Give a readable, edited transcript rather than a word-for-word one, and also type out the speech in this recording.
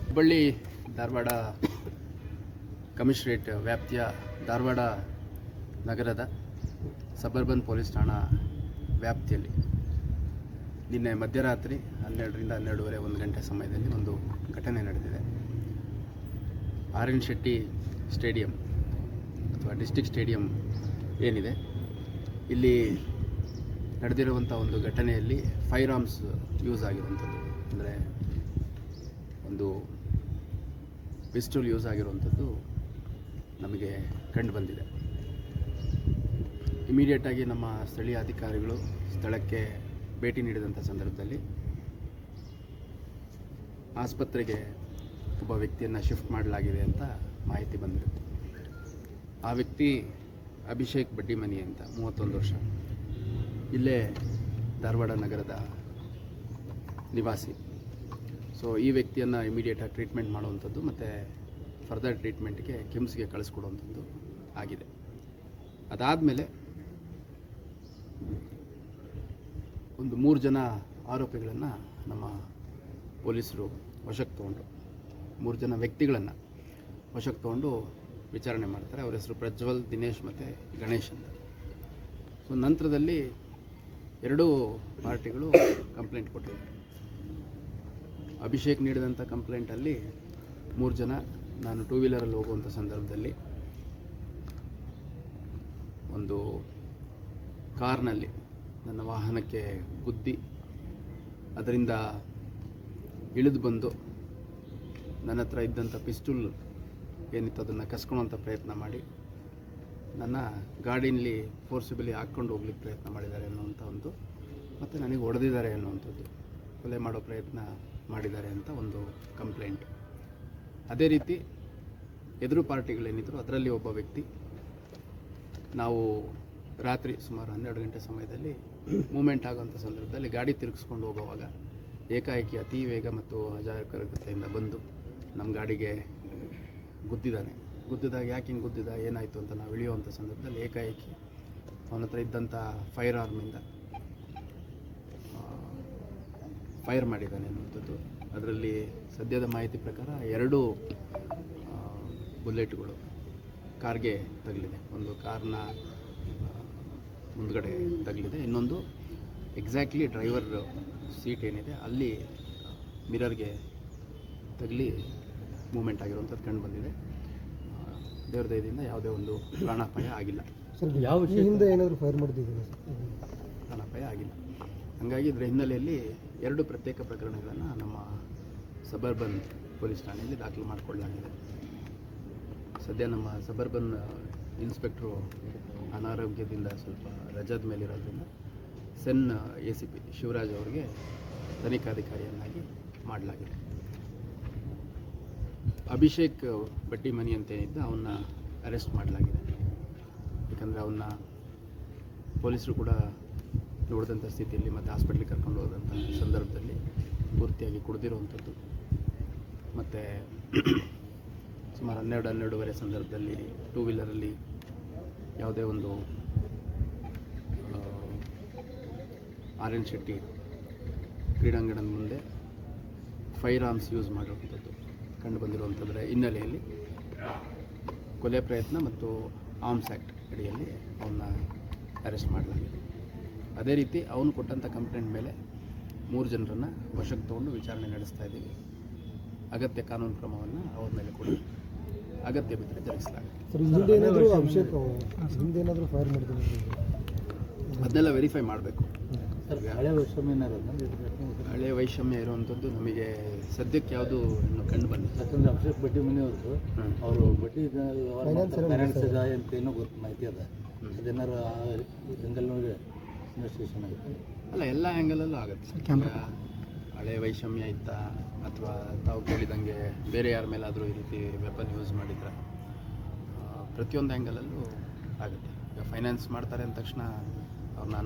Hubballi Dharwad commissionerate ವ್ಯಾಪ್ತಿಯ ಧಾರವಾಡ ನಗರದ suburban police ಠಾಣಾ ವ್ಯಾಪ್ತಿಯಲ್ಲಿ ನಿನ್ನೆ ಮಧ್ಯರಾತ್ರಿ 12ರಿಂದ 12:30 1 ಗಂಟೆ ಸಮಯದಲ್ಲಿ ಒಂದು ಘಟನೆ ನಡೆದಿದೆ. ಆರ್.ಎನ್. ಶೆಟ್ಟಿ ಸ್ಟೇಡಿಯಂ ಅಥವಾ ಡಿಸ್ಟ್ರಿಕ್ಟ್ ಸ್ಟೇಡಿಯಂ ಏನಿದೆ, ಇಲ್ಲಿ ನಡೆದಿರುವಂಥ ಒಂದು ಘಟನೆಯಲ್ಲಿ ಫೈರ್ ಆರ್ಮ್ಸ್ ಯೂಸ್ ಆಗಿರುವಂಥದ್ದು, ಅಂದರೆ ಒಂದು ಪಿಸ್ಟಲ್ ಯೂಸ್ ಆಗಿರುವಂಥದ್ದು ನಮಗೆ ಕಂಡು ಬಂದಿದೆ. ಇಮಿಡಿಯೇಟಾಗಿ ನಮ್ಮ ಸ್ಥಳೀಯ ಅಧಿಕಾರಿಗಳು ಸ್ಥಳಕ್ಕೆ ಭೇಟಿ ನೀಡಿದಂಥ ಸಂದರ್ಭದಲ್ಲಿ ಆಸ್ಪತ್ರೆಗೆ ಒಬ್ಬ ವ್ಯಕ್ತಿಯನ್ನು ಶಿಫ್ಟ್ ಮಾಡಲಾಗಿದೆ ಅಂತ ಮಾಹಿತಿ ಬಂದಿದೆ. ಆ ವ್ಯಕ್ತಿ ಅಭಿಷೇಕ್ ಬಡ್ಡಿಮನಿ ಅಂತ, 31 ವರ್ಷ, ಇಲ್ಲೇ ಧಾರವಾಡ ನಗರದ ನಿವಾಸಿ. ಸೊ ಈ ವ್ಯಕ್ತಿಯನ್ನು ಇಮಿಡಿಯೇಟಾಗಿ ಟ್ರೀಟ್ಮೆಂಟ್ ಮಾಡುವಂಥದ್ದು ಮತ್ತು ಫರ್ದರ್ ಟ್ರೀಟ್ಮೆಂಟ್ಗೆ ಕಿಮ್ಸ್ಗೆ ಕಳಿಸ್ಕೊಡುವಂಥದ್ದು ಆಗಿದೆ. ಅದಾದಮೇಲೆ ಒಂದು 3 ಜನ ಆರೋಪಿಗಳನ್ನು ನಮ್ಮ ಪೊಲೀಸರು ವಶಕ್ಕೆ ತೊಗೊಂಡು, 3 ಜನ ವ್ಯಕ್ತಿಗಳನ್ನು ವಶಕ್ಕೆ ತೊಗೊಂಡು ವಿಚಾರಣೆ ಮಾಡ್ತಾರೆ. ಅವರ ಹೆಸರು ಪ್ರಜ್ವಲ್, ದಿನೇಶ್ ಮತ್ತು ಗಣೇಶ್ ಅಂತ. ಸೊ ನಂತರದಲ್ಲಿ 2 ಪಾರ್ಟಿಗಳು ಕಂಪ್ಲೇಂಟ್ ಕೊಟ್ಟಿದ್ದಾರೆ. ಅಭಿಷೇಕ್ ನೀಡಿದಂಥ ಕಂಪ್ಲೇಂಟಲ್ಲಿ 3 ಜನ ನಾನು 2 ವೀಲರಲ್ಲಿ ಹೋಗುವಂಥ ಸಂದರ್ಭದಲ್ಲಿ ಒಂದು ಕಾರ್ನಲ್ಲಿ ನನ್ನ ವಾಹನಕ್ಕೆ ಗುದ್ದಿ ಅದರಿಂದ ಇಳಿದು ಬಂದು ನನ್ನ ಹತ್ರ ಇದ್ದಂಥ ಪಿಸ್ಟಲ್ ಏನಿತ್ತು ಅದನ್ನು ಕಸ್ಕೊಳ್ಳೋಂಥ ಪ್ರಯತ್ನ ಮಾಡಿ ನನ್ನ ಗಾಡಿಯಲ್ಲಿ ಫೋರ್ಸಿಬಲಿ ಹಾಕ್ಕೊಂಡು ಹೋಗ್ಲಿಕ್ಕೆ ಪ್ರಯತ್ನ ಮಾಡಿದ್ದಾರೆ ಅನ್ನುವಂಥ ಒಂದು, ಮತ್ತು ನನಗೆ ಹೊಡೆದಿದ್ದಾರೆ ಅನ್ನುವಂಥದ್ದು, ಕೊಲೆ ಮಾಡೋ ಪ್ರಯತ್ನ ಮಾಡಿದ್ದಾರೆ ಅಂತ ಒಂದು ಕಂಪ್ಲೇಂಟ್. ಅದೇ ರೀತಿ ಎದುರು ಪಾರ್ಟಿಗಳೇನಿದ್ರು ಅದರಲ್ಲಿ ಒಬ್ಬ ವ್ಯಕ್ತಿ, ನಾವು ರಾತ್ರಿ ಸುಮಾರು 12 ಗಂಟೆ ಸಮಯದಲ್ಲಿ ಮೂಮೆಂಟ್ ಆಗೋಂಥ ಸಂದರ್ಭದಲ್ಲಿ ಗಾಡಿ ತಿರುಗಿಸ್ಕೊಂಡು ಹೋಗುವಾಗ ಏಕಾಏಕಿ ಅತಿ ವೇಗ ಮತ್ತು ಅಜಾಗರೂಕತೆಯಿಂದ ಬಂದು ನಮ್ಮ ಗಾಡಿಗೆ ಗುದ್ದಿದ್ದಾನೆ. ಗುದ್ದಿದಾಗ ಯಾಕೆ ಹಿಂಗೆ ಗುದ್ದಿದ, ಏನಾಯಿತು ಅಂತ ನಾವು ಇಳಿಯುವಂಥ ಸಂದರ್ಭದಲ್ಲಿ ಏಕಾಏಕಿ ಅವನ ಹತ್ರ ಇದ್ದಂಥ ಫೈರ್ ಆರ್ಮಿಂದ ಫೈರ್ ಮಾಡಿದ್ದಾನೆ ಅನ್ನುವಂಥದ್ದು. ಅದರಲ್ಲಿ ಸದ್ಯದ ಮಾಹಿತಿ ಪ್ರಕಾರ 2 ಬುಲೆಟ್ಗಳು ಕಾರ್ಗೆ ತಗಲಿದೆ. ಒಂದು ಕಾರ್ನ ಮುಂದ್ಗಡೆ ತಗಲಿದೆ, ಇನ್ನೊಂದು ಎಕ್ಸಾಕ್ಟ್ಲಿ ಡ್ರೈವರ್ ಸೀಟ್ ಏನಿದೆ ಅಲ್ಲಿ ಮಿರರ್ಗೆ ತಗಲಿ ಮೂಮೆಂಟ್ ಆಗಿರುವಂಥದ್ದು ಕಂಡು ಬಂದಿದೆ. ದೇವ್ರ ದಯದಿಂದ ಯಾವುದೇ ಒಂದು ಪ್ರಾಣಾಪಾಯ ಆಗಿಲ್ಲ. ಯಾವ ಹಿಂದೆ ಏನಾದರೂ ಫೈರ್ ಮಾಡಿದ್ದೀವಿ? ಪ್ರಾಣಾಪಾಯ ಆಗಿಲ್ಲ. ಹಾಗಾಗಿ ಇದರ ಹಿನ್ನೆಲೆಯಲ್ಲಿ 2 ಪ್ರತ್ಯೇಕ ಪ್ರಕರಣಗಳನ್ನು ನಮ್ಮ ಸಬರ್ಬನ್ ಪೊಲೀಸ್ ಠಾಣೆಯಲ್ಲಿ ದಾಖಲು ಮಾಡಿಕೊಳ್ಳಲಾಗಿದೆ. ಸದ್ಯ ನಮ್ಮ ಸಬರ್ಬನ್ ಇನ್ಸ್ಪೆಕ್ಟ್ರು ಅನಾರೋಗ್ಯದಿಂದ ಸ್ವಲ್ಪ ರಜಾದ ಮೇಲಿರೋದ್ರಿಂದ ಸೆನ್ ACP ಶಿವರಾಜ್ ಅವರಿಗೆ ತನಿಖಾಧಿಕಾರಿಯನ್ನಾಗಿ ಮಾಡಲಾಗಿದೆ. ಅಭಿಷೇಕ್ ಬಡ್ಡಿಮನಿ ಅಂತ ಏನಿದ್ದ ಅವನ್ನ ಅರೆಸ್ಟ್ ಮಾಡಲಾಗಿದೆ. ಯಾಕಂದರೆ ಅವನ್ನ ಪೊಲೀಸರು ಕೂಡ ನೋಡಿದಂಥ ಸ್ಥಿತಿಯಲ್ಲಿ ಮತ್ತು ಹಾಸ್ಪಿಟ್ಲಿಗೆ ಕರ್ಕೊಂಡು ಹೋದಂಥ ಸಂದರ್ಭದಲ್ಲಿ ಪೂರ್ತಿಯಾಗಿ ಕುಡಿದಿರುವಂಥದ್ದು, ಮತ್ತು ಸುಮಾರು 12-12:30 ಸಂದರ್ಭದಲ್ಲಿ 2 ವೀಲರಲ್ಲಿ ಯಾವುದೇ ಒಂದು ಆರ್.ಎನ್. ಶೆಟ್ಟಿ ಕ್ರೀಡಾಂಗಣದ ಮುಂದೆ ಫೈರ್ ಆರ್ಮ್ಸ್ ಯೂಸ್ ಮಾಡಿರುವಂಥದ್ದು ಕಂಡು ಬಂದಿರುವಂಥದ್ರ ಹಿನ್ನೆಲೆಯಲ್ಲಿ ಕೊಲೆ ಪ್ರಯತ್ನ ಮತ್ತು ಆರ್ಮ್ಸ್ ಆ್ಯಕ್ಟ್ ಅಡಿಯಲ್ಲಿ ಅವನ್ನ ಅರೆಸ್ಟ್ ಮಾಡಲಾಗಿದೆ. ಅದೇ ರೀತಿ ಅವನು ಕೊಟ್ಟಂಥ ಕಂಪ್ಲೇಂಟ್ ಮೇಲೆ 3 ಜನರನ್ನು ವಶಕ್ಕೆ ತೊಗೊಂಡು ವಿಚಾರಣೆ ನಡೆಸ್ತಾ ಇದ್ದೀವಿ. ಅಗತ್ಯ ಕಾನೂನು ಕ್ರಮವನ್ನು ಅವ್ರ ಮೇಲೆ ಕೂಡ ಅಗತ್ಯ ಬಿದ್ದರೆ ಜರುಗಿಸಲಾಗುತ್ತೆ. ಅದನ್ನೆಲ್ಲ ವೆರಿಫೈ ಮಾಡಬೇಕು. ಹಳೆ ವೈಷಮ್ಯ ಇರುವಂಥದ್ದು ನಮಗೆ ಸದ್ಯಕ್ಕೆ ಯಾವುದು ಇನ್ನೂ ಕಂಡು ಬಂದಿಲ್ಲ. ಯಾಕಂದರೆ ಅಭಿಷೇಕ್ ಬಡ್ಡಿಮನಿ ಅವರು ಬಡ್ಡಿ ಫೈನಾನ್ಸ್ ಅಂತ ಏನೋ ಗೊತ್ತು ಮಾಹಿತಿ ಅದ, ಅದೇನಾರು ಆ್ಯಂಗಲ್ನೊಳಗೆ ಇನ್ವೆಸ್ಟಿಗೇಷನ್ ಆಗುತ್ತೆ? ಅಲ್ಲ, ಎಲ್ಲ ಆ್ಯಂಗಲಲ್ಲೂ ಆಗುತ್ತೆ. ಹಳೆ ವೈಷಮ್ಯ ಇತ್ತ ಅಥವಾ ತಾವು ಕೇಳಿದಂಗೆ ಬೇರೆ ಯಾರ ಮೇಲಾದರೂ ಈ ರೀತಿ ವೆಪನ್ ಯೂಸ್ ಮಾಡಿದ್ರೆ ಪ್ರತಿಯೊಂದು ಆ್ಯಂಗಲಲ್ಲೂ ಆಗುತ್ತೆ. ಈಗ ಫೈನಾನ್ಸ್ ಮಾಡ್ತಾರೆ ಅಂದ ತಕ್ಷಣ ಅವ್ರನ್ನ